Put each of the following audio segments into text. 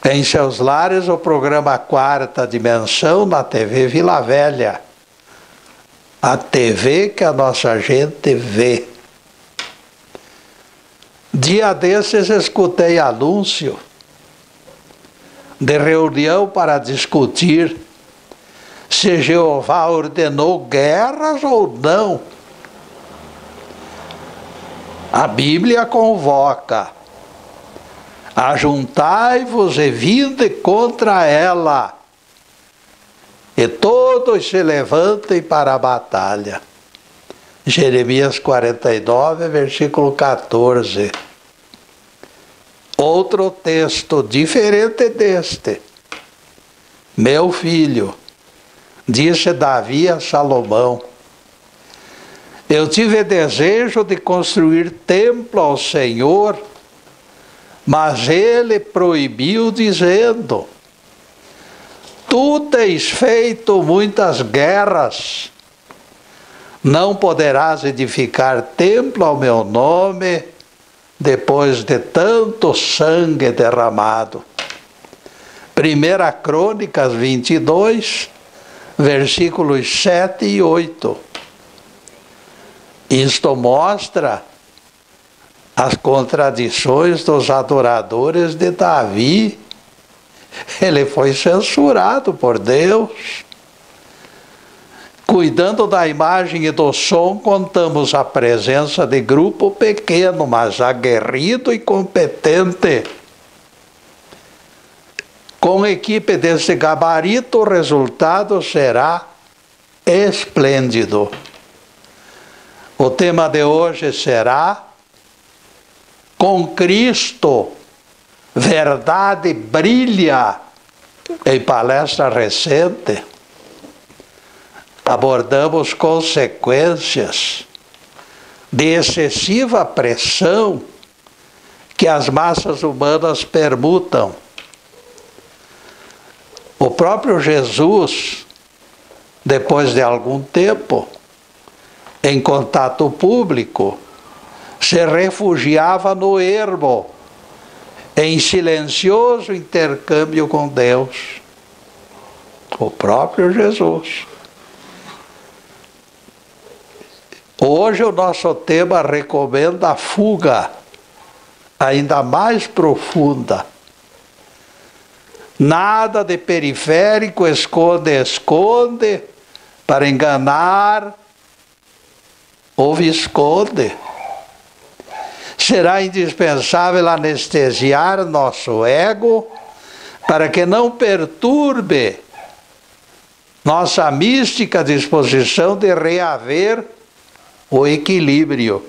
em seus lares o programa Quarta Dimensão na TV Vila Velha. A TV que a nossa gente vê. Dia desses escutei anúncio de reunião para discutir se Jeová ordenou guerras ou não. A Bíblia convoca: ajuntai-vos e vinde contra ela, e todos se levantem para a batalha. Jeremias 49, versículo 14. Outro texto diferente deste. Meu filho, disse Davi a Salomão, eu tive desejo de construir templo ao Senhor, mas ele proibiu, dizendo: tu tens feito muitas guerras, não poderás edificar templo ao meu nome depois de tanto sangue derramado. 1 Crônicas 22, versículos 7 e 8. Isto mostra as contradições dos adoradores de Davi. Ele foi censurado por Deus. Cuidando da imagem e do som, contamos a presença de grupo pequeno, mas aguerrido e competente. Com equipe desse gabarito, o resultado será esplêndido. O tema de hoje será: com Cristo, verdade brilha. Em palestra recente, abordamos consequências de excessiva pressão que as massas humanas permutam. O próprio Jesus, depois de algum tempo, em contato público, se refugiava no ermo, em silencioso intercâmbio com Deus. O próprio Jesus. Hoje o nosso tema recomenda a fuga ainda mais profunda. Nada de periférico, esconde para enganar ou visconde. Será indispensável anestesiar nosso ego para que não perturbe nossa mística disposição de reaver o equilíbrio.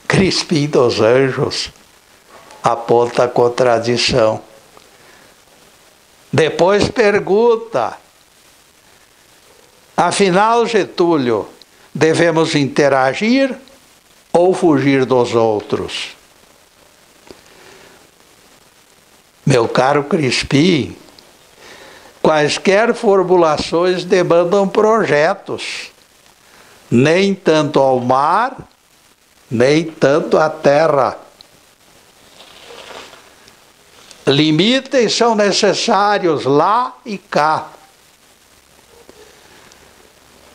Crispim dos Anjos aponta a contradição. Depois pergunta: afinal, Getúlio, devemos interagir ou fugir dos outros? Meu caro Crispim, quaisquer formulações demandam projetos. Nem tanto ao mar, nem tanto à terra. Limites são necessários lá e cá.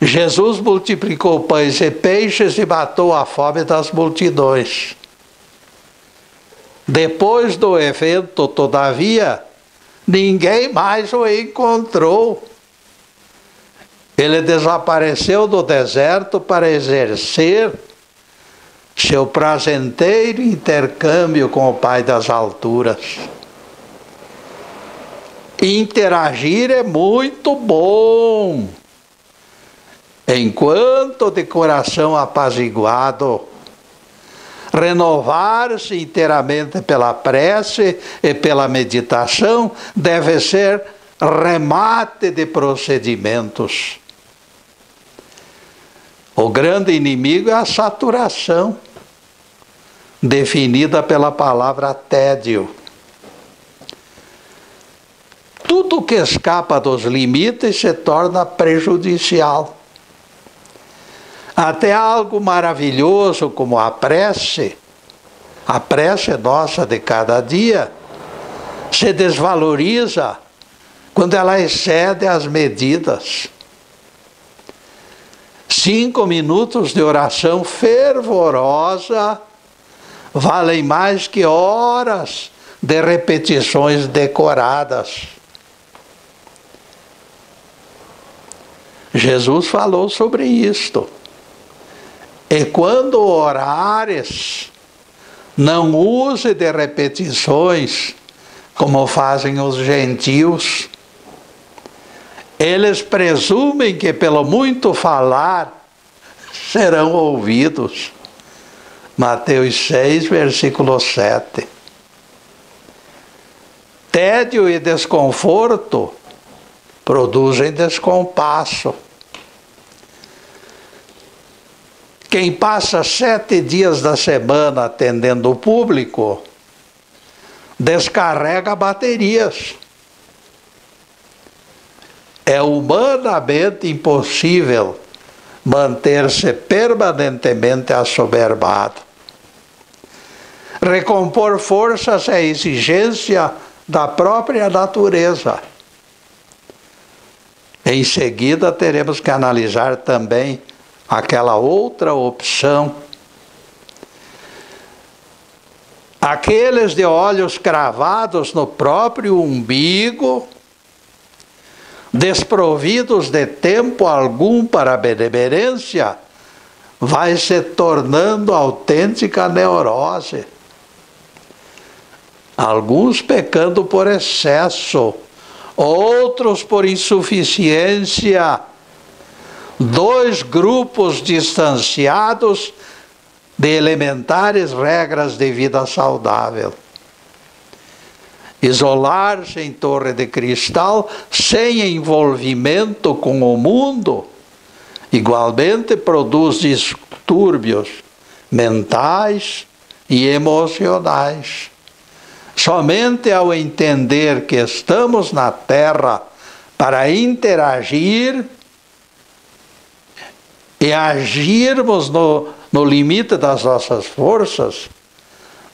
Jesus multiplicou pães e peixes e matou a fome das multidões. Depois do evento, todavia, ninguém mais o encontrou. Ele desapareceu do deserto para exercer seu prazenteiro intercâmbio com o Pai das alturas. Interagir é muito bom, enquanto de coração apaziguado. Renovar-se inteiramente pela prece e pela meditação deve ser remate de procedimentos. O grande inimigo é a saturação, definida pela palavra tédio. Tudo que escapa dos limites se torna prejudicial. Até algo maravilhoso como a prece nossa de cada dia, se desvaloriza quando ela excede as medidas. 5 minutos de oração fervorosa valem mais que horas de repetições decoradas. Jesus falou sobre isto. E quando orares, não use de repetições como fazem os gentios. Eles presumem que pelo muito falar serão ouvidos. Mateus 6, versículo 7. Tédio e desconforto produzem descompasso. Quem passa 7 dias da semana atendendo o público, descarrega baterias. É humanamente impossível manter-se permanentemente assoberbado. Recompor forças é exigência da própria natureza. Em seguida, teremos que analisar também aquela outra opção. Aqueles de olhos cravados no próprio umbigo, desprovidos de tempo algum para a benemerência, vai se tornando autêntica neurose. Alguns pecando por excesso, outros por insuficiência. 2 grupos distanciados de elementares regras de vida saudável. Isolar-se em torre de cristal sem envolvimento com o mundo igualmente produz distúrbios mentais e emocionais. Somente ao entender que estamos na Terra para interagir e agirmos no limite das nossas forças,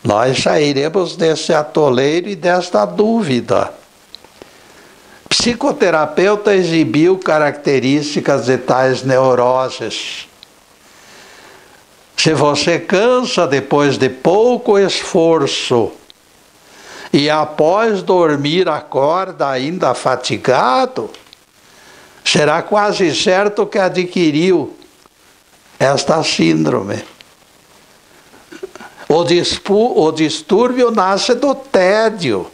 nós sairemos desse atoleiro e desta dúvida. Psicoterapeuta exibiu características de tais neuroses. Se você cansa depois de pouco esforço e após dormir acorda ainda fatigado, será quase certo que adquiriu esta síndrome. O distúrbio nasce do tédio,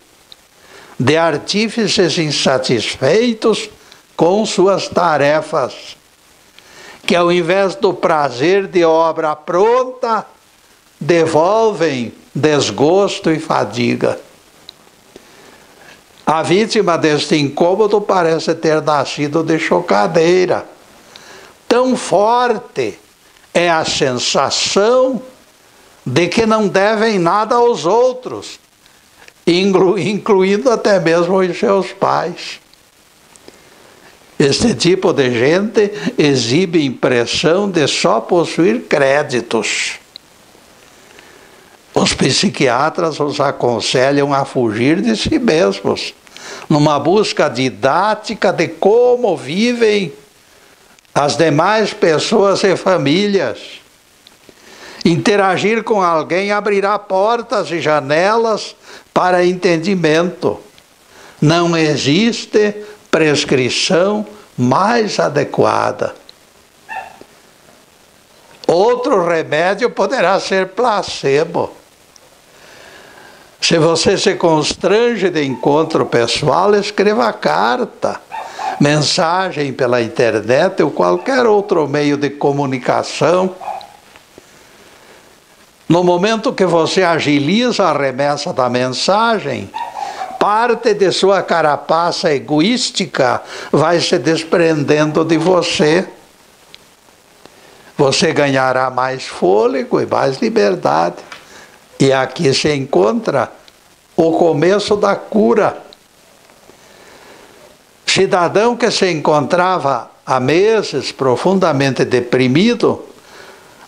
de artífices insatisfeitos com suas tarefas, que ao invés do prazer de obra pronta, devolvem desgosto e fadiga. A vítima deste incômodo parece ter nascido de chocadeira. Tão forte é a sensação de que não devem nada aos outros, incluindo até mesmo os seus pais. Este tipo de gente exibe impressão de só possuir créditos. Os psiquiatras os aconselham a fugir de si mesmos, numa busca didática de como vivem as demais pessoas e famílias. Interagir com alguém abrirá portas e janelas para entendimento. Não existe prescrição mais adequada. Outro remédio poderá ser placebo. Se você se constrange de encontro pessoal, escreva carta, mensagem pela internet ou qualquer outro meio de comunicação. No momento que você agiliza a remessa da mensagem, parte de sua carapaça egoística vai se desprendendo de você. Você ganhará mais fôlego e mais liberdade. E aqui se encontra o começo da cura. Cidadão que se encontrava há meses profundamente deprimido,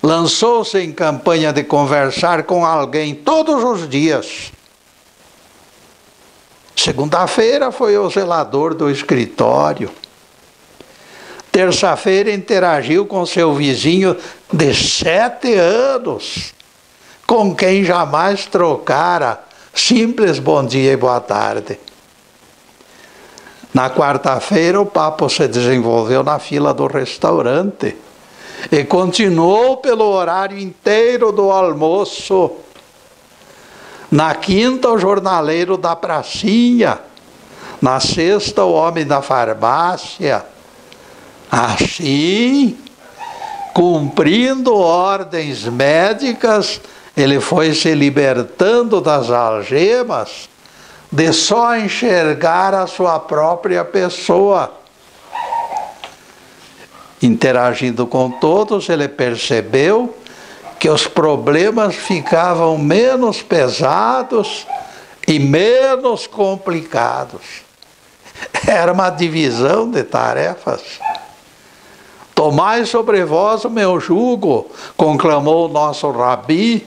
lançou-se em campanha de conversar com alguém todos os dias. Segunda-feira foi o zelador do escritório. Terça-feira interagiu com seu vizinho de 7 anos, com quem jamais trocara simples bom dia e boa tarde. Na quarta-feira o papo se desenvolveu na fila do restaurante e continuou pelo horário inteiro do almoço. Na quinta, o jornaleiro da pracinha. Na sexta, o homem da farmácia. Assim, cumprindo ordens médicas, ele foi se libertando das algemas de só enxergar a sua própria pessoa. Interagindo com todos, ele percebeu que os problemas ficavam menos pesados e menos complicados. Era uma divisão de tarefas. Tomai sobre vós o meu jugo, conclamou o nosso rabi,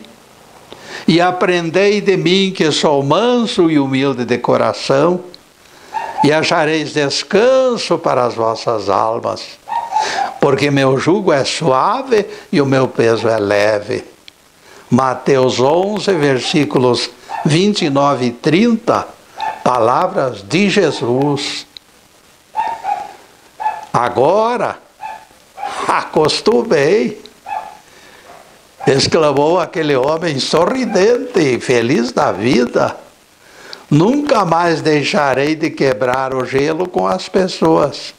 e aprendei de mim que sou manso e humilde de coração, e achareis descanso para as vossas almas, porque meu jugo é suave e o meu peso é leve. Mateus 11, versículos 29 e 30, palavras de Jesus. Agora, acostumei, exclamou aquele homem sorridente e feliz da vida. Nunca mais deixarei de quebrar o gelo com as pessoas.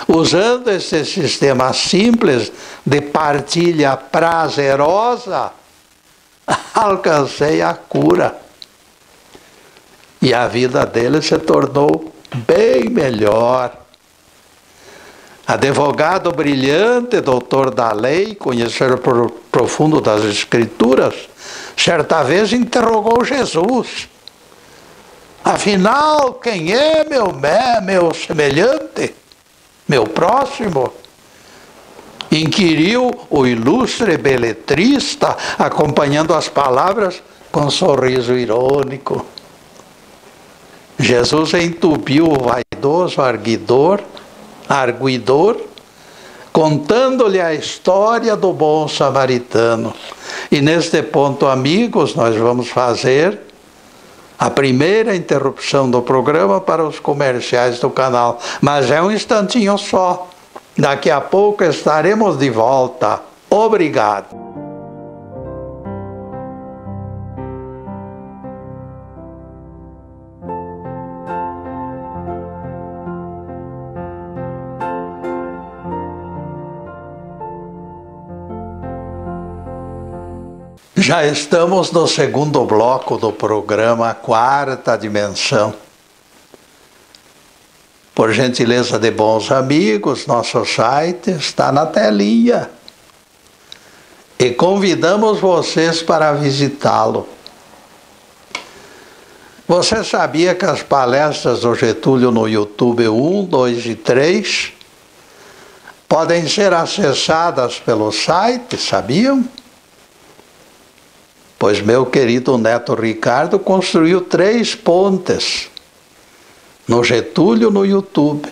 Usando esse sistema simples de partilha prazerosa, alcancei a cura. E a vida dele se tornou bem melhor. Advogado brilhante, doutor da lei, conhecedor profundo das Escrituras, certa vez interrogou Jesus. Afinal, quem é meu semelhante, meu próximo? Inquiriu o ilustre beletrista, acompanhando as palavras com um sorriso irônico. Jesus entupiu o vaidoso arguidor, contando-lhe a história do bom samaritano. E neste ponto, amigos, nós vamos fazer a primeira interrupção do programa para os comerciais do canal. Mas é um instantinho só. Daqui a pouco estaremos de volta. Obrigado. Já estamos no segundo bloco do programa Quarta Dimensão. Por gentileza de bons amigos, nosso site está na telinha. E convidamos vocês para visitá-lo. Você sabia que as palestras do Getúlio no YouTube 1, 2 e 3 podem ser acessadas pelo site, sabiam? Pois meu querido neto Ricardo construiu 3 pontes no Getúlio no YouTube.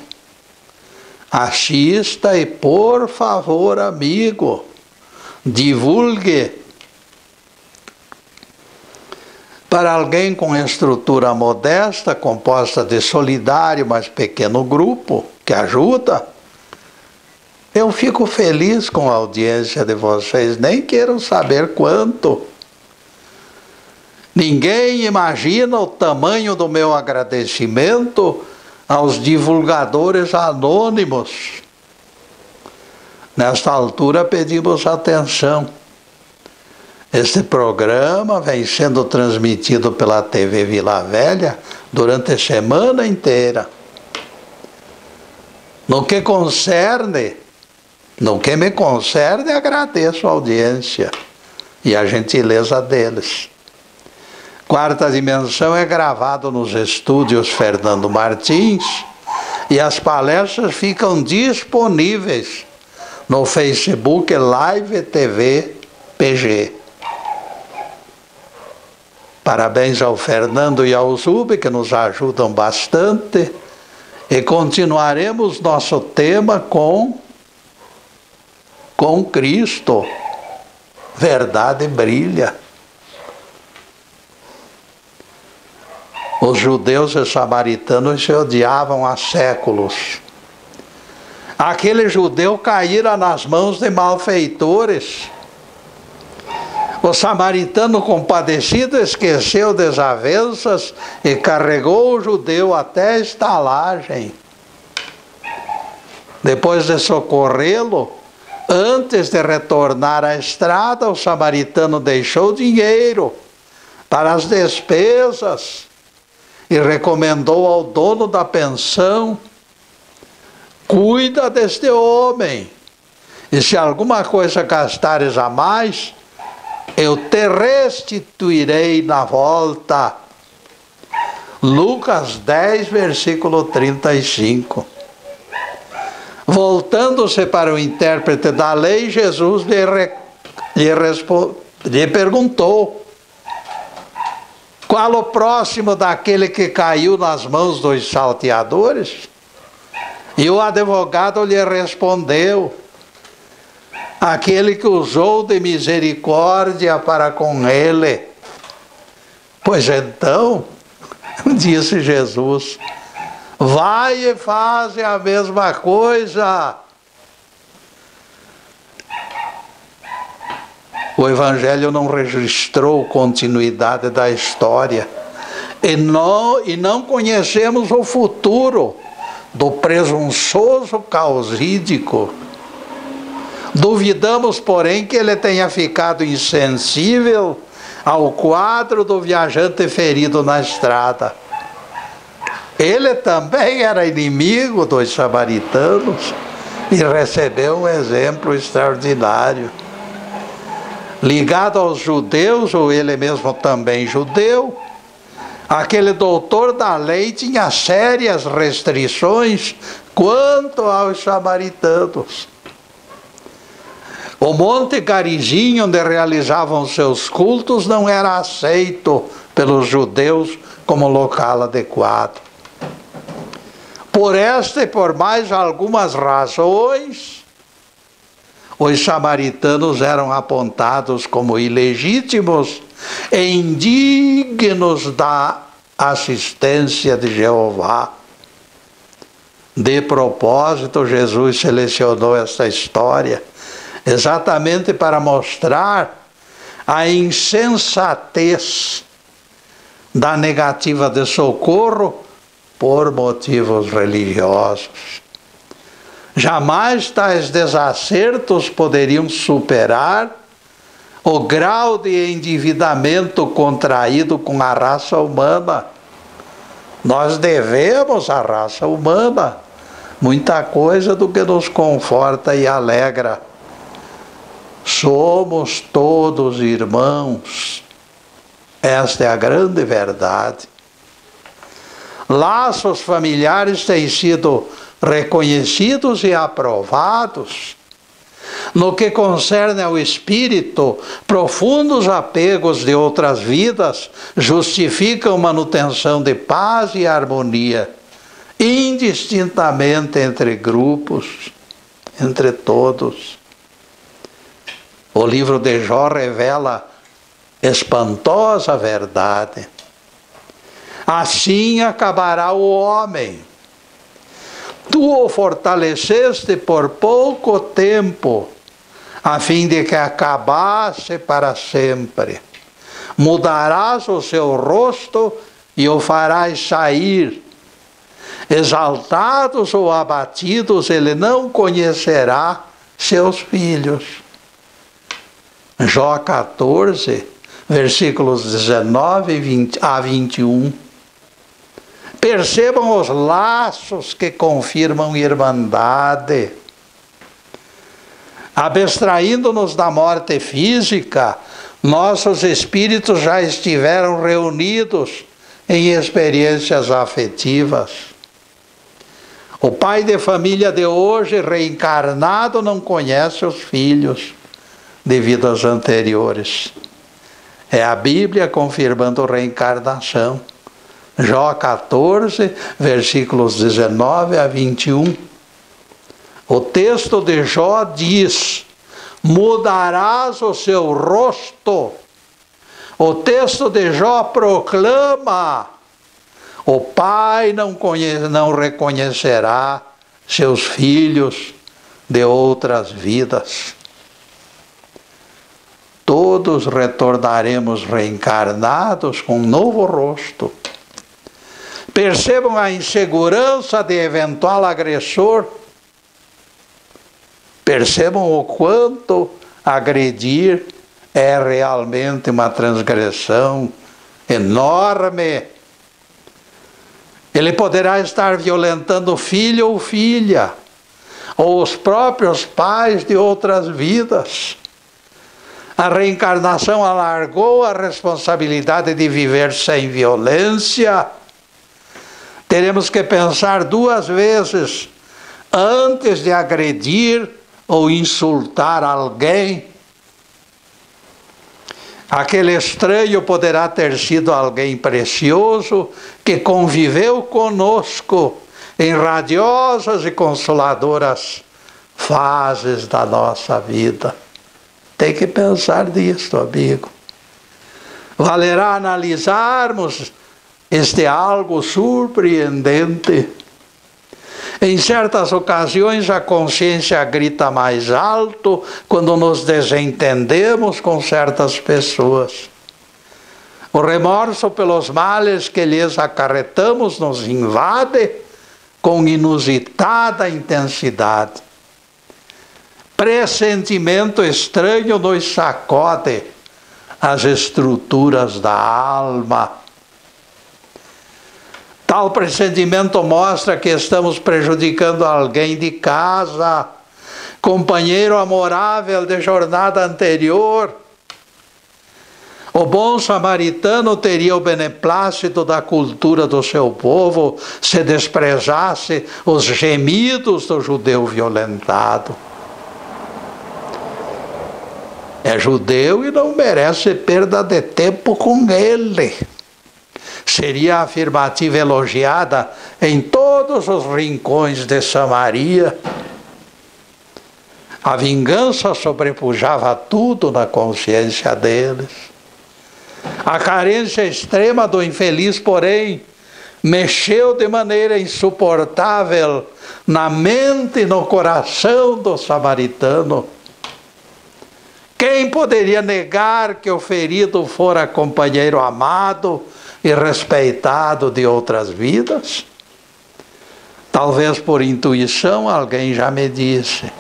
Assista e, por favor, amigo, divulgue. Para alguém com estrutura modesta, composta de solidário, mas pequeno grupo, que ajuda, eu fico feliz com a audiência de vocês, nem quero saber quanto. Ninguém imagina o tamanho do meu agradecimento aos divulgadores anônimos. Nesta altura pedimos atenção. Este programa vem sendo transmitido pela TV Vila Velha durante a semana inteira. No que me concerne, agradeço a audiência e a gentileza deles. Quarta Dimensão é gravado nos estúdios Fernando Martins e as palestras ficam disponíveis no Facebook Live TV PG. Parabéns ao Fernando e ao Zube, que nos ajudam bastante. E continuaremos nosso tema com Cristo. Verdade brilha. Os judeus e samaritanos se odiavam há séculos. Aquele judeu caíra nas mãos de malfeitores. O samaritano compadecido esqueceu desavenças e carregou o judeu até a estalagem. Depois de socorrê-lo, antes de retornar à estrada, o samaritano deixou dinheiro para as despesas e recomendou ao dono da pensão: cuida deste homem, e se alguma coisa gastares a mais, eu te restituirei na volta. Lucas 10, versículo 35. Voltando-se para o intérprete da lei, Jesus lhe perguntou: qual o próximo daquele que caiu nas mãos dos salteadores? E o advogado lhe respondeu: aquele que usou de misericórdia para com ele. Pois então, disse Jesus, vai e faz a mesma coisa. O Evangelho não registrou continuidade da história. E não conhecemos o futuro do presunçoso causídico. Duvidamos, porém, que ele tenha ficado insensível ao quadro do viajante ferido na estrada. Ele também era inimigo dos samaritanos e recebeu um exemplo extraordinário. Ligado aos judeus, ou ele mesmo também judeu, aquele doutor da lei tinha sérias restrições quanto aos samaritanos. O Monte Garizim, onde realizavam seus cultos, não era aceito pelos judeus como local adequado. Por esta e por mais algumas razões, os samaritanos eram apontados como ilegítimos e indignos da assistência de Jeová. De propósito, Jesus selecionou esta história exatamente para mostrar a insensatez da negativa de socorro por motivos religiosos. Jamais tais desacertos poderiam superar o grau de endividamento contraído com a raça humana. Nós devemos à raça humana muita coisa do que nos conforta e alegra. Somos todos irmãos. Esta é a grande verdade. Laços familiares têm sido reconhecidos e aprovados. No que concerne ao espírito, profundos apegos de outras vidas justificam manutenção de paz e harmonia, indistintamente entre grupos, entre todos. O livro de Jó revela espantosa verdade. Assim acabará o homem. Tu o fortaleceste por pouco tempo, a fim de que acabasse para sempre. Mudarás o seu rosto e o farás sair. Exaltados ou abatidos, ele não conhecerá seus filhos. Jó 14, versículos 19 a 21. Percebam os laços que confirmam irmandade. Abstraindo-nos da morte física, nossos espíritos já estiveram reunidos em experiências afetivas. O pai de família de hoje, reencarnado, não conhece os filhos de vidas anteriores. É a Bíblia confirmando a reencarnação. Jó 14, versículos 19 a 21. O texto de Jó diz: mudarás o seu rosto. O texto de Jó proclama: o pai não reconhecerá seus filhos de outras vidas. Todos retornaremos reencarnados com um novo rosto. Percebam a insegurança de eventual agressor. Percebam o quanto agredir é realmente uma transgressão enorme. Ele poderá estar violentando o filho ou filha, ou os próprios pais de outras vidas. A reencarnação alargou a responsabilidade de viver sem violência. Teremos que pensar 2 vezes antes de agredir ou insultar alguém. Aquele estranho poderá ter sido alguém precioso que conviveu conosco em radiosas e consoladoras fases da nossa vida. Tem que pensar nisso, amigo. Valerá analisarmos este algo surpreendente. Em certas ocasiões a consciência grita mais alto quando nos desentendemos com certas pessoas. O remorso pelos males que lhes acarretamos nos invade com inusitada intensidade. Pressentimento estranho nos sacode as estruturas da alma. Tal pressentimento mostra que estamos prejudicando alguém de casa, companheiro amorável de jornada anterior. O bom samaritano teria o beneplácito da cultura do seu povo se desprezasse os gemidos do judeu violentado. É judeu e não merece perda de tempo com ele. Seria a afirmativa elogiada em todos os rincões de Samaria. A vingança sobrepujava tudo na consciência deles. A carência extrema do infeliz, porém, mexeu de maneira insuportável na mente e no coração do samaritano. Quem poderia negar que o ferido fora companheiro amado e respeitado de outras vidas? Talvez por intuição alguém já me disse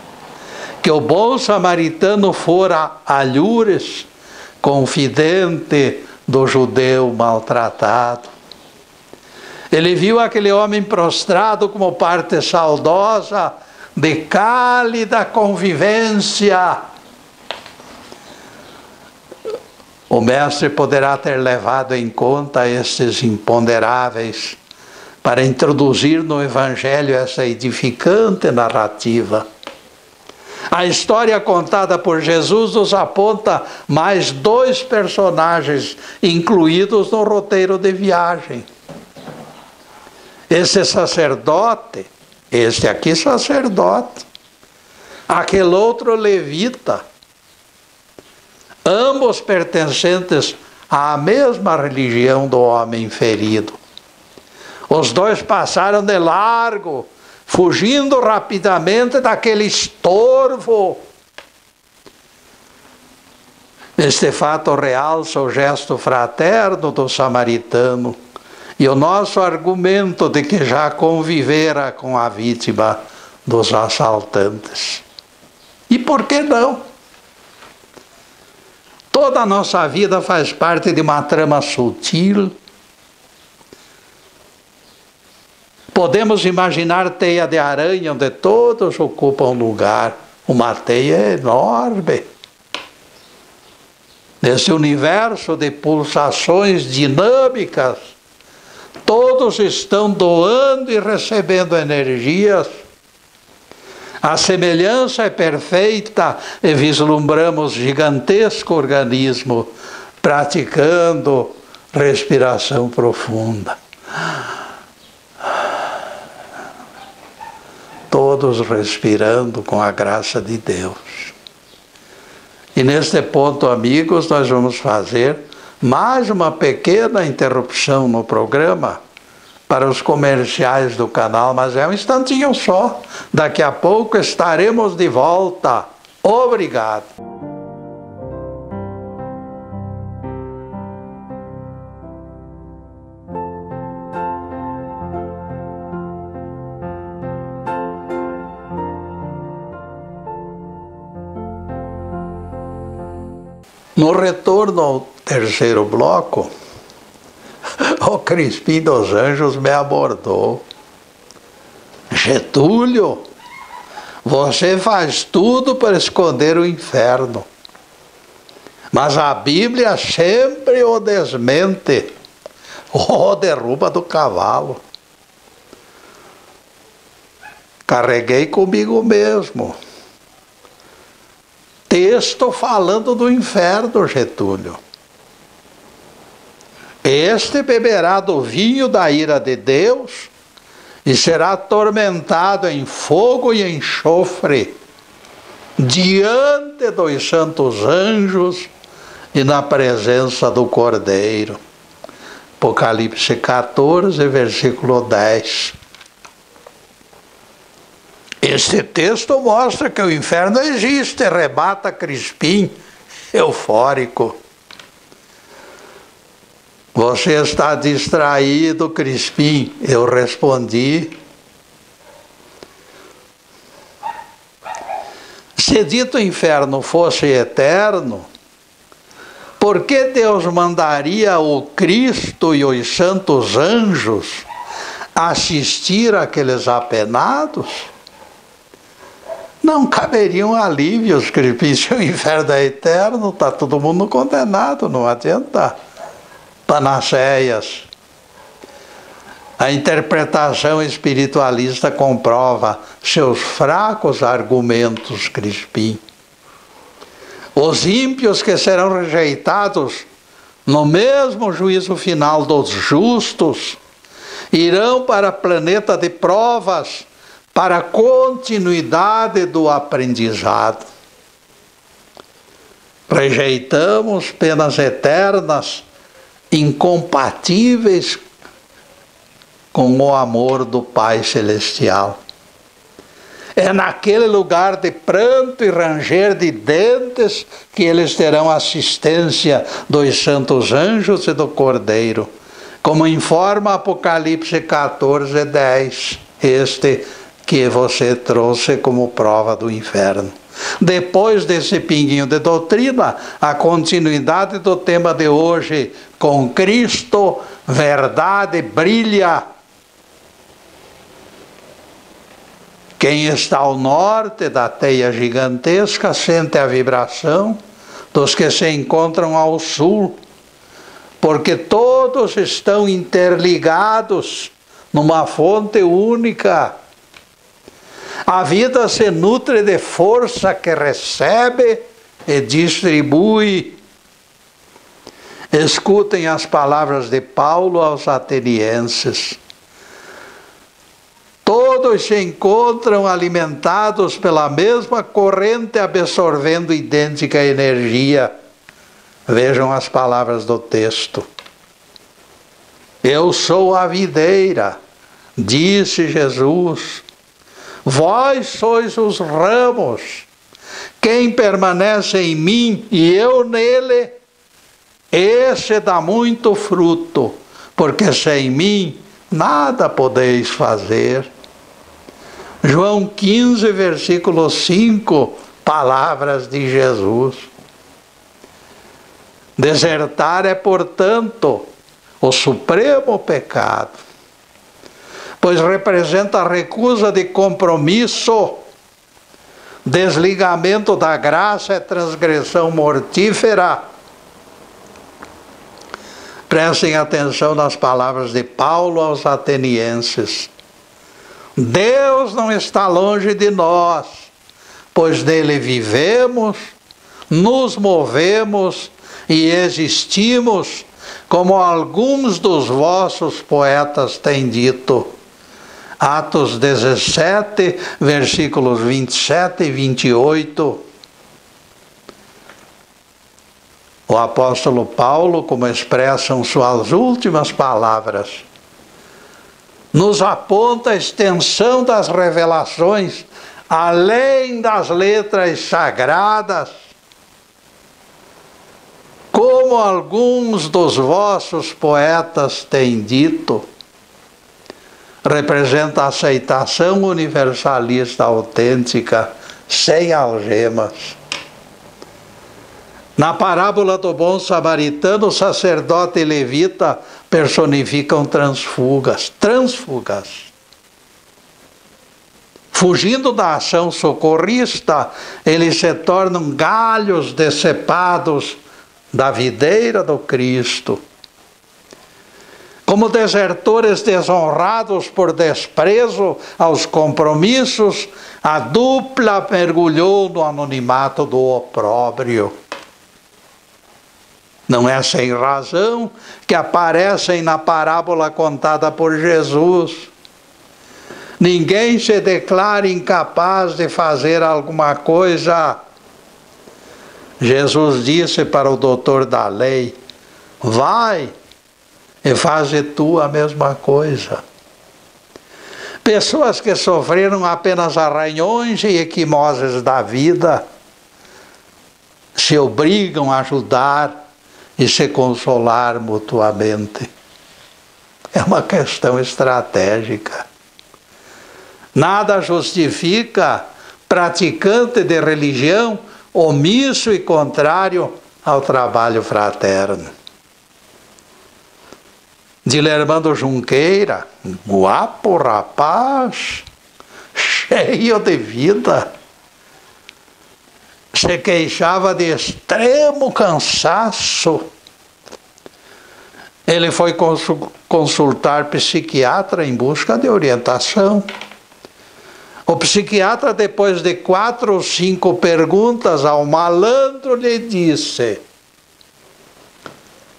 que o bom samaritano fora alhures, confidente do judeu maltratado. Ele viu aquele homem prostrado como parte saudosa de cálida convivência. O mestre poderá ter levado em conta estes imponderáveis para introduzir no Evangelho essa edificante narrativa. A história contada por Jesus nos aponta mais 2 personagens incluídos no roteiro de viagem. Esse sacerdote, este aqui sacerdote, aquele outro levita, ambos pertencentes à mesma religião do homem ferido. Os 2 passaram de largo, fugindo rapidamente daquele estorvo. Este fato realça o gesto fraterno do samaritano e o nosso argumento de que já convivera com a vítima dos assaltantes. E por que não? Toda a nossa vida faz parte de uma trama sutil. Podemos imaginar teia de aranha onde todos ocupam lugar. Uma teia enorme. Nesse universo de pulsações dinâmicas, todos estão doando e recebendo energias. A semelhança é perfeita e vislumbramos gigantesco organismo praticando respiração profunda. Todos respirando com a graça de Deus. E neste ponto, amigos, nós vamos fazer mais uma pequena interrupção no programa para os comerciais do canal, mas é um instantinho só. Daqui a pouco estaremos de volta. Obrigado. No retorno ao terceiro bloco, o Crispim dos Anjos me abordou. Getúlio, você faz tudo para esconder o inferno, mas a Bíblia sempre o desmente, o derruba do cavalo. Carreguei comigo mesmo. Texto falando do inferno, Getúlio. Este beberá do vinho da ira de Deus e será atormentado em fogo e enxofre diante dos santos anjos e na presença do Cordeiro. Apocalipse 14, versículo 10. Este texto mostra que o inferno existe, rebata Crispim, eufórico. Você está distraído, Crispim? Eu respondi. Se dito inferno fosse eterno, por que Deus mandaria o Cristo e os santos anjos assistir àqueles apenados? Não caberiam alívios, Crispim. Se o inferno é eterno, está todo mundo condenado, não adianta panaceias. A interpretação espiritualista comprova seus fracos argumentos, Crispim. Os ímpios que serão rejeitados no mesmo juízo final dos justos irão para planeta de provas, para a continuidade do aprendizado. Rejeitamos penas eternas, incompatíveis com o amor do Pai Celestial. É naquele lugar de pranto e ranger de dentes que eles terão assistência dos santos anjos e do Cordeiro, como informa Apocalipse 14, 10, este que você trouxe como prova do inferno. Depois desse pinguinho de doutrina, a continuidade do tema de hoje, com Cristo, verdade brilha. Quem está ao norte da teia gigantesca sente a vibração dos que se encontram ao sul, porque todos estão interligados numa fonte única. A vida se nutre de força que recebe e distribui. Escutem as palavras de Paulo aos atenienses. Todos se encontram alimentados pela mesma corrente, absorvendo idêntica energia. Vejam as palavras do texto. Eu sou a videira, disse Jesus. Vós sois os ramos. Quem permanece em mim e eu nele, esse dá muito fruto, porque sem mim nada podeis fazer. João 15, versículo 5, palavras de Jesus. Desertar é, portanto, o supremo pecado, pois representa a recusa de compromisso. Desligamento da graça é transgressão mortífera. Prestem atenção nas palavras de Paulo aos atenienses. Deus não está longe de nós, pois nele vivemos, nos movemos e existimos, como alguns dos vossos poetas têm dito. Atos 17, versículos 27 e 28. O apóstolo Paulo, como expressam suas últimas palavras, nos aponta a extensão das revelações além das letras sagradas, como alguns dos vossos poetas têm dito. Representa a aceitação universalista autêntica, sem algemas. Na parábola do bom samaritano, o sacerdote e levita personificam transfugas. Fugindo da ação socorrista, eles se tornam galhos decepados da videira do Cristo. Como desertores desonrados por desprezo aos compromissos, a dupla mergulhou no anonimato do opróbrio. Não é sem razão que aparecem na parábola contada por Jesus. Ninguém se declara incapaz de fazer alguma coisa. Jesus disse para o doutor da lei: vai e faze tu a mesma coisa. Pessoas que sofreram apenas arranhões e equimoses da vida se obrigam a ajudar e se consolar mutuamente. É uma questão estratégica. Nada justifica praticante de religião omisso e contrário ao trabalho fraterno. Dilermando Junqueira, guapo rapaz, cheio de vida, se queixava de extremo cansaço. Ele foi consultar psiquiatra em busca de orientação. O psiquiatra, depois de 4 ou 5 perguntas ao malandro, lhe disse: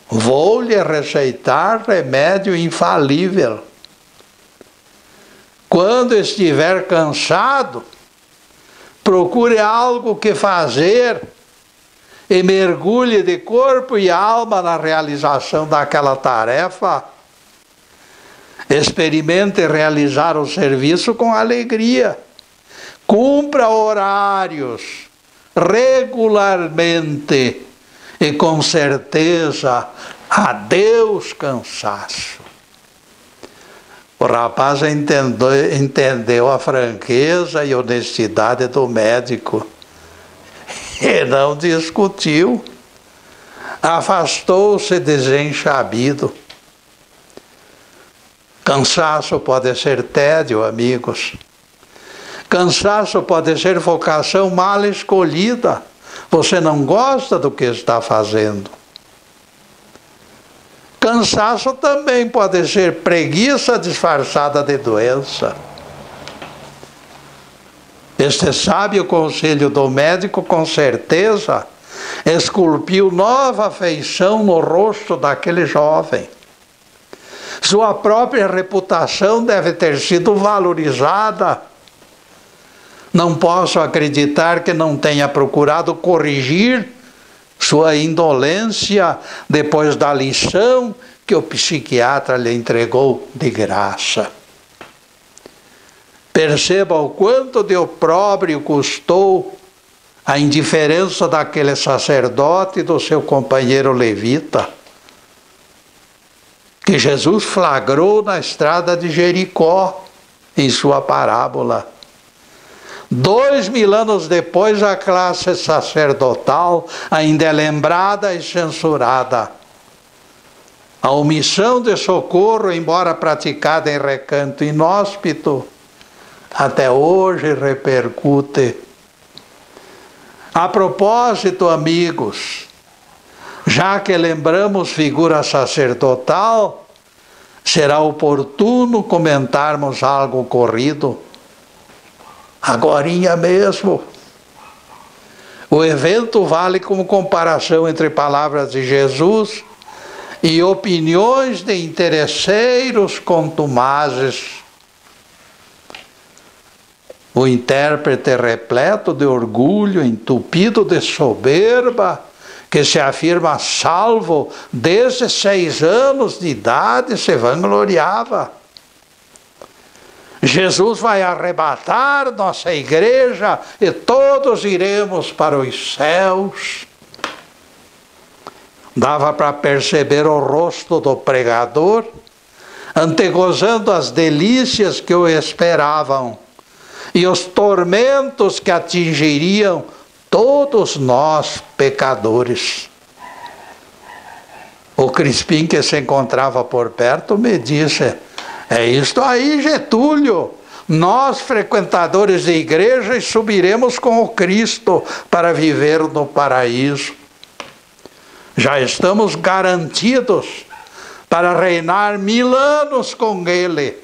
vou lhe receitar remédio infalível. Quando estiver cansado, procure algo que fazer e mergulhe de corpo e alma na realização daquela tarefa. Experimente realizar o serviço com alegria. Cumpra horários regularmente e com certeza adeus cansaço. O rapaz entendeu a franqueza e honestidade do médico e não discutiu. Afastou-se desenchabido. Cansaço pode ser tédio, amigos. Cansaço pode ser vocação mal escolhida. Você não gosta do que está fazendo. Cansaço também pode ser preguiça disfarçada de doença. Este sábio conselho do médico, com certeza, esculpiu nova afeição no rosto daquele jovem. Sua própria reputação deve ter sido valorizada. Não posso acreditar que não tenha procurado corrigir sua indolência depois da lição que o psiquiatra lhe entregou de graça. Perceba o quanto de opróbrio custou a indiferença daquele sacerdote e do seu companheiro levita, que Jesus flagrou na estrada de Jericó, em sua parábola. 2000 anos depois, a classe sacerdotal ainda é lembrada e censurada. A omissão de socorro, embora praticada em recanto inóspito, até hoje repercute. A propósito, amigos, já que lembramos figura sacerdotal, será oportuno comentarmos algo ocorrido agorinha mesmo. O evento vale como comparação entre palavras de Jesus e opiniões de interesseiros contumazes. O intérprete repleto de orgulho, entupido de soberba, que se afirma salvo desde 6 anos de idade, se vangloriava. Jesus vai arrebatar nossa igreja e todos iremos para os céus. Dava para perceber o rosto do pregador, antegozando as delícias que o esperavam e os tormentos que atingiriam todos nós pecadores. O Crispim, que se encontrava por perto, me disse: é isto aí, Getúlio, nós frequentadores de igrejas subiremos com o Cristo para viver no paraíso. Já estamos garantidos para reinar 1000 anos com Ele.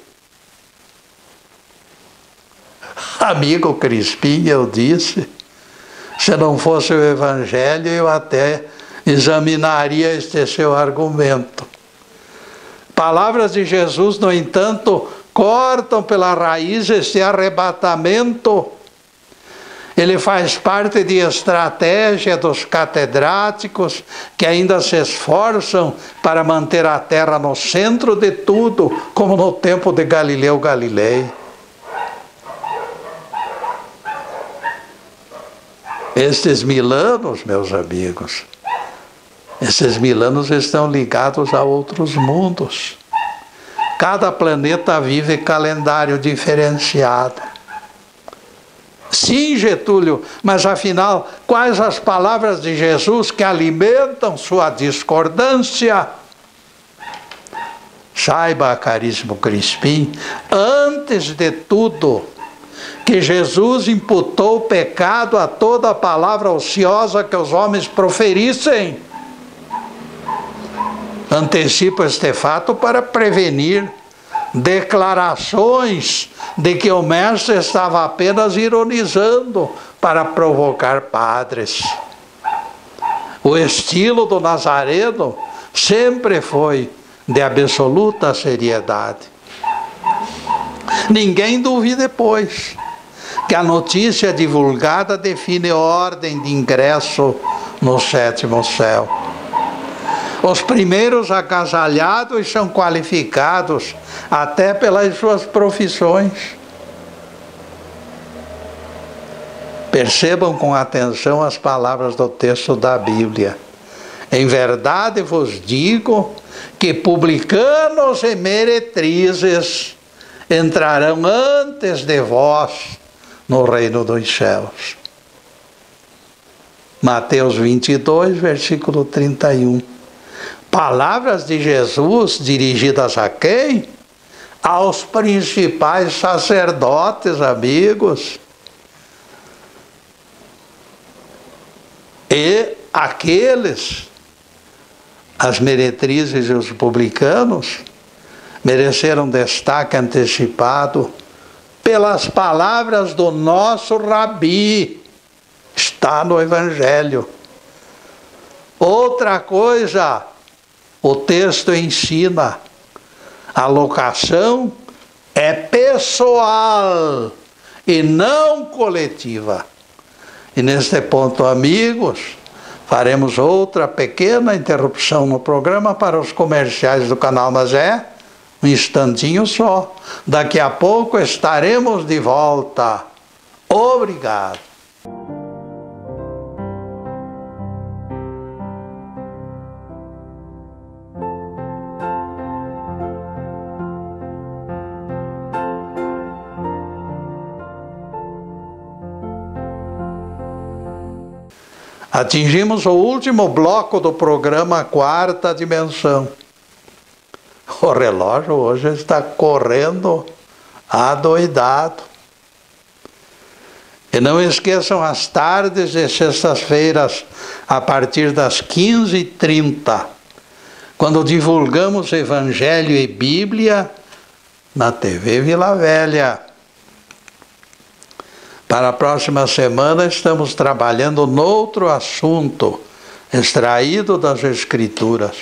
Amigo Crispim, eu disse, se não fosse o Evangelho, eu até examinaria este seu argumento. Palavras de Jesus, no entanto, cortam pela raiz este arrebatamento. Ele faz parte de estratégia dos catedráticos que ainda se esforçam para manter a terra no centro de tudo, como no tempo de Galileu Galilei. Estes 1000 anos, meus amigos, esses 1000 anos estão ligados a outros mundos. Cada planeta vive calendário diferenciado. Sim, Getúlio, mas afinal, quais as palavras de Jesus que alimentam sua discordância? Saiba, caríssimo Crispim, antes de tudo, que Jesus imputou o pecado a toda palavra ociosa que os homens proferissem. Antecipo este fato para prevenir declarações de que o mestre estava apenas ironizando para provocar padres. O estilo do Nazareno sempre foi de absoluta seriedade. Ninguém duvide, pois, que a notícia divulgada define ordem de ingresso no 7º céu. Os primeiros agasalhados são qualificados até pelas suas profissões. Percebam com atenção as palavras do texto da Bíblia. Em verdade vos digo que publicanos e meretrizes entrarão antes de vós no reino dos céus. Mateus 22, versículo 31. Palavras de Jesus dirigidas a quem? Aos principais sacerdotes, amigos. E aqueles, as meretrizes e os publicanos, mereceram destaque antecipado pelas palavras do nosso Rabi. Está no Evangelho. Outra coisa, o texto ensina, a locação é pessoal e não coletiva. E neste ponto, amigos, faremos outra pequena interrupção no programa para os comerciais do canal, mas é um instantinho só. Daqui a pouco estaremos de volta. Obrigado. Atingimos o último bloco do programa Quarta Dimensão. O relógio hoje está correndo adoidado. E não esqueçam as tardes de sextas-feiras, a partir das 15h30, quando divulgamos Evangelho e Bíblia na TV Vila Velha. Para a próxima semana estamos trabalhando noutro assunto, extraído das Escrituras.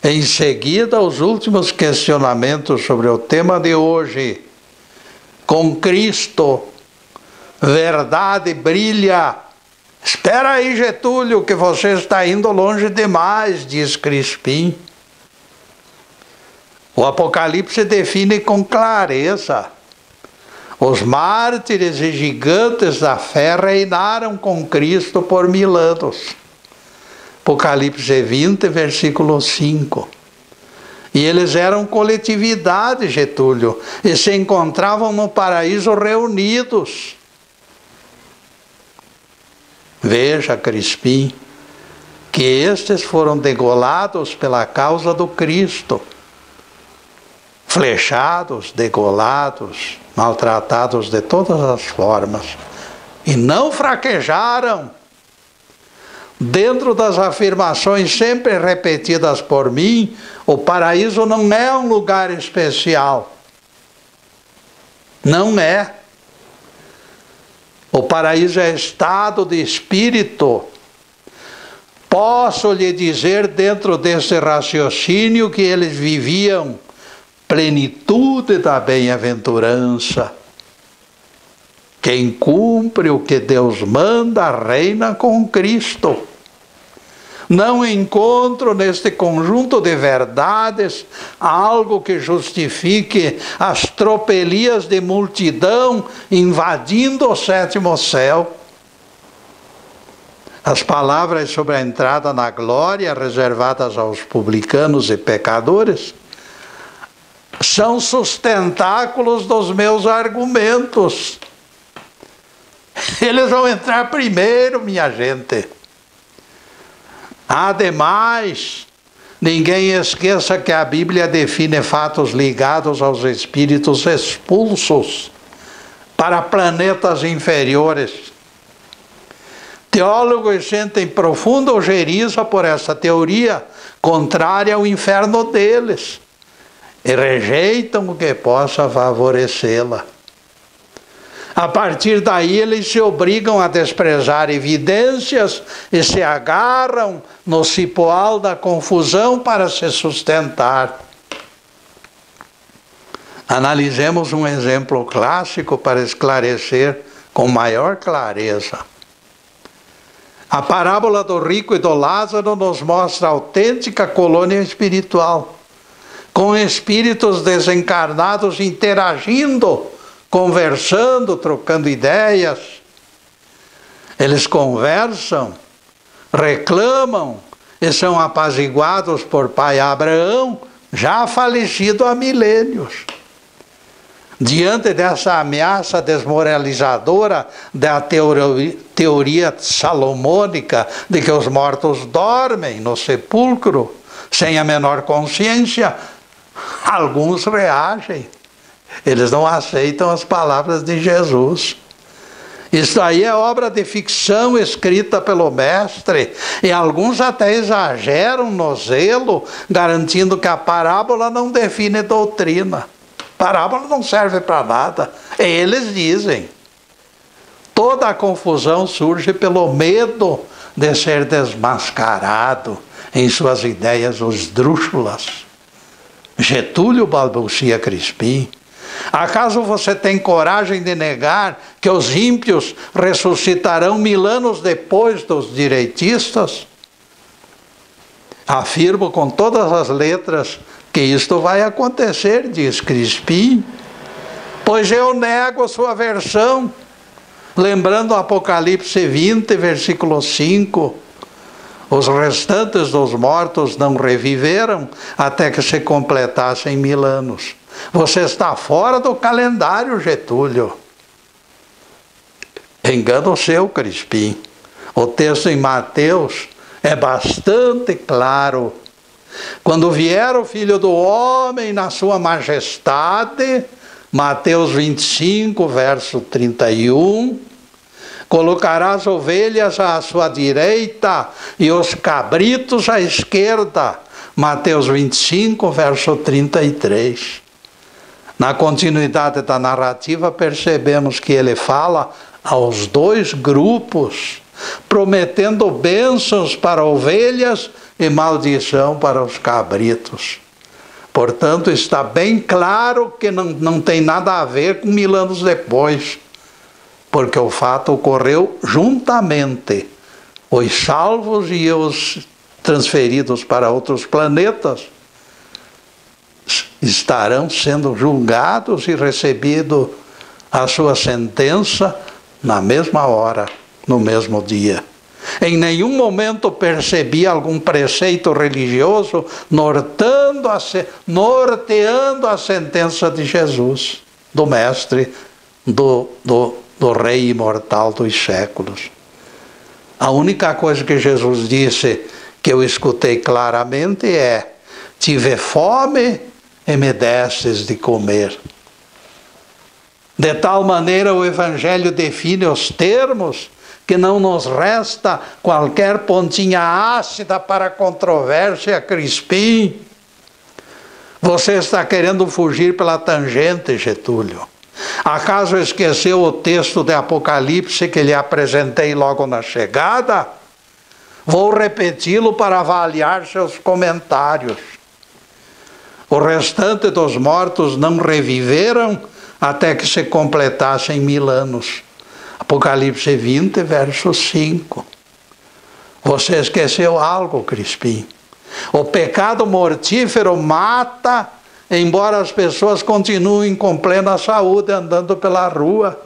Em seguida, os últimos questionamentos sobre o tema de hoje. Com Cristo, verdade brilha. Espera aí, Getúlio, que você está indo longe demais, diz Crispim. O Apocalipse define com clareza. Os mártires e gigantes da fé reinaram com Cristo por 1000 anos. Apocalipse 20, versículo 5. E eles eram coletividade, Getúlio, e se encontravam no paraíso reunidos. Veja, Crispim, que estes foram degolados pela causa do Cristo. Flechados, degolados, maltratados de todas as formas. E não fraquejaram. Dentro das afirmações sempre repetidas por mim, o paraíso não é um lugar especial. Não é. O paraíso é estado de espírito. Posso lhe dizer, dentro desse raciocínio, que eles viviam plenitude da bem-aventurança. Quem cumpre o que Deus manda, reina com Cristo. Não encontro neste conjunto de verdades algo que justifique as tropelias de multidão invadindo o 7º céu. As palavras sobre a entrada na glória reservadas aos publicanos e pecadores são sustentáculos dos meus argumentos. Eles vão entrar primeiro, minha gente. Ademais, ninguém esqueça que a Bíblia define fatos ligados aos espíritos expulsos para planetas inferiores. Teólogos sentem profunda ojeriza por essa teoria, contrária ao inferno deles, e rejeitam o que possa favorecê-la. A partir daí, eles se obrigam a desprezar evidências e se agarram no cipoal da confusão para se sustentar. Analisemos um exemplo clássico para esclarecer com maior clareza. A parábola do rico e do Lázaro nos mostra a autêntica colônia espiritual, com espíritos desencarnados interagindo, conversando, trocando ideias. Eles conversam, reclamam e são apaziguados por pai Abraão, já falecido há milênios. Diante dessa ameaça desmoralizadora da teoria salomônica de que os mortos dormem no sepulcro, sem a menor consciência, alguns reagem. Eles não aceitam as palavras de Jesus. Isso aí é obra de ficção escrita pelo mestre, e alguns até exageram no zelo, garantindo que a parábola não define doutrina. Parábola não serve para nada. Eles dizem. Toda a confusão surge pelo medo de ser desmascarado em suas ideias esdrúxulas. Getúlio balbucia Crispim. Acaso você tem coragem de negar que os ímpios ressuscitarão 1000 anos depois dos direitistas? Afirmo com todas as letras que isto vai acontecer, diz Crispim, pois eu nego sua versão. Lembrando Apocalipse 20, versículo 5, os restantes dos mortos não reviveram até que se completassem 1000 anos. Você está fora do calendário, Getúlio. Engano seu, Crispim. O texto em Mateus é bastante claro. Quando vier o Filho do Homem na sua majestade, Mateus 25, verso 31, colocará as ovelhas à sua direita e os cabritos à esquerda. Mateus 25, verso 33. Na continuidade da narrativa, percebemos que ele fala aos dois grupos, prometendo bênçãos para ovelhas e maldição para os cabritos. Portanto, está bem claro que não tem nada a ver com 1000 anos depois, porque o fato ocorreu juntamente. Os salvos e os transferidos para outros planetas estarão sendo julgados e recebido a sua sentença na mesma hora, no mesmo dia. Em nenhum momento percebi algum preceito religioso norteando a sentença de Jesus, do Mestre, do Rei imortal dos séculos. A única coisa que Jesus disse, que eu escutei claramente, é: tive fome e me destes de comer. De tal maneira o Evangelho define os termos que não nos resta qualquer pontinha ácida para controvérsia, Crispim. Você está querendo fugir pela tangente, Getúlio. Acaso esqueceu o texto de Apocalipse que lhe apresentei logo na chegada? Vou repeti-lo para avaliar seus comentários. O restante dos mortos não reviveram até que se completassem 1000 anos. Apocalipse 20, verso 5. Você esqueceu algo, Crispim. O pecado mortífero mata, embora as pessoas continuem com plena saúde andando pela rua.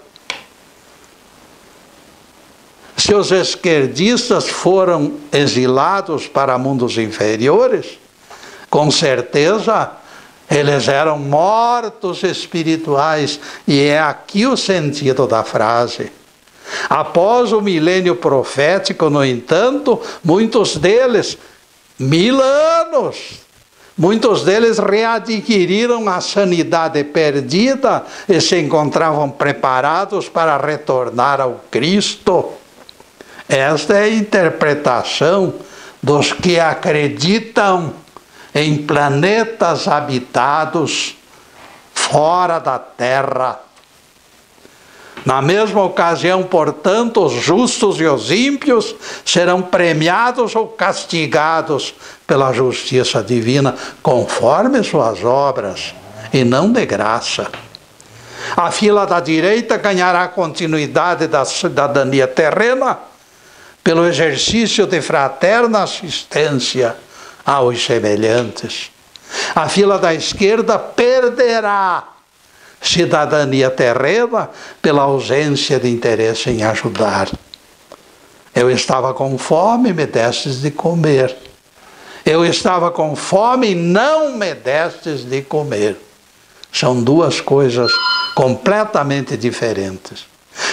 Se os esquerdistas foram exilados para mundos inferiores, com certeza eles eram mortos espirituais, e é aqui o sentido da frase. Após o milênio profético, no entanto, muitos deles, 1000 anos, muitos deles readquiriram a sanidade perdida e se encontravam preparados para retornar ao Cristo. Esta é a interpretação dos que acreditam em planetas habitados fora da Terra. Na mesma ocasião, portanto, os justos e os ímpios serão premiados ou castigados pela justiça divina, conforme suas obras, e não de graça. A fila da direita ganhará continuidade da cidadania terrena pelo exercício de fraterna assistência aos semelhantes. A fila da esquerda perderá cidadania terrena pela ausência de interesse em ajudar. Eu estava com fome, me destes de comer. Eu estava com fome e não me destes de comer. São duas coisas completamente diferentes.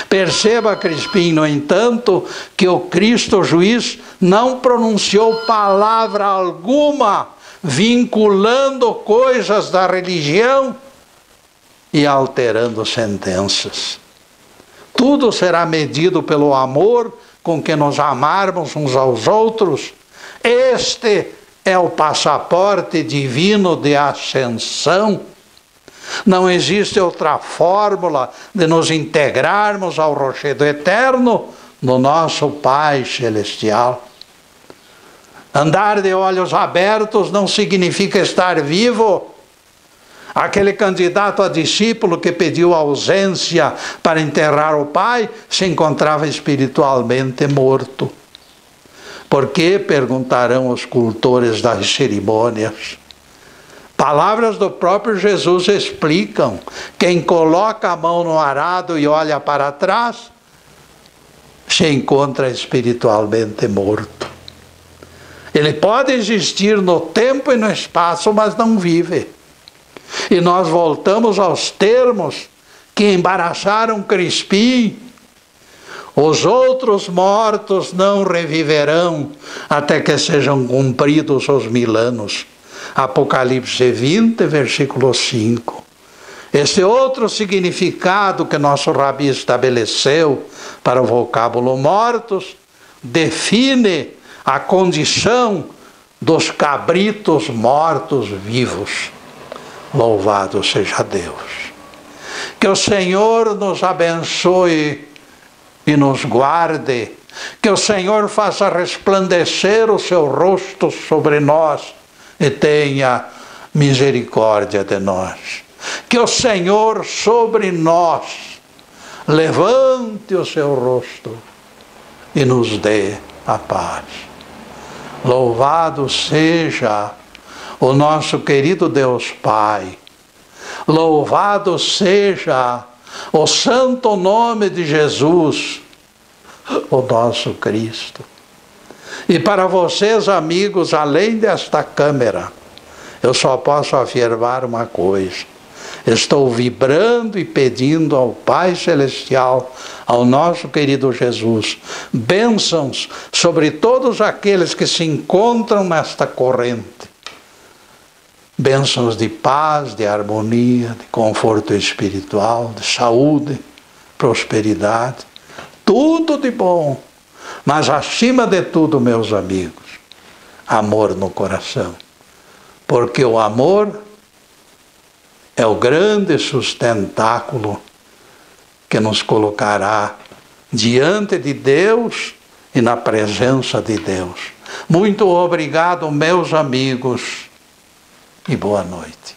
Perceba, Crispim, no entanto, que o Cristo juiz não pronunciou palavra alguma vinculando coisas da religião e alterando sentenças. Tudo será medido pelo amor com que nos amarmos uns aos outros. Este é o passaporte divino de ascensão. Não existe outra fórmula de nos integrarmos ao rochedo eterno no nosso Pai Celestial. Andar de olhos abertos não significa estar vivo. Aquele candidato a discípulo que pediu ausência para enterrar o Pai se encontrava espiritualmente morto. Por que, perguntarão os cultores das cerimônias? Palavras do próprio Jesus explicam: quem coloca a mão no arado e olha para trás, se encontra espiritualmente morto. Ele pode existir no tempo e no espaço, mas não vive. E nós voltamos aos termos que embaraçaram Crispim. Os outros mortos não reviverão até que sejam cumpridos os 1000 anos. Apocalipse 20, versículo 5. Esse outro significado que nosso rabi estabeleceu para o vocábulo mortos define a condição dos cabritos mortos vivos. Louvado seja Deus. Que o Senhor nos abençoe e nos guarde. Que o Senhor faça resplandecer o seu rosto sobre nós e tenha misericórdia de nós. Que o Senhor sobre nós levante o seu rosto e nos dê a paz. Louvado seja o nosso querido Deus Pai. Louvado seja o santo nome de Jesus, o nosso Cristo. E para vocês, amigos, além desta câmera, eu só posso afirmar uma coisa. Estou vibrando e pedindo ao Pai Celestial, ao nosso querido Jesus, bênçãos sobre todos aqueles que se encontram nesta corrente. Bênçãos de paz, de harmonia, de conforto espiritual, de saúde, prosperidade, tudo de bom. Mas acima de tudo, meus amigos, amor no coração. Porque o amor é o grande sustentáculo que nos colocará diante de Deus e na presença de Deus. Muito obrigado, meus amigos, e boa noite.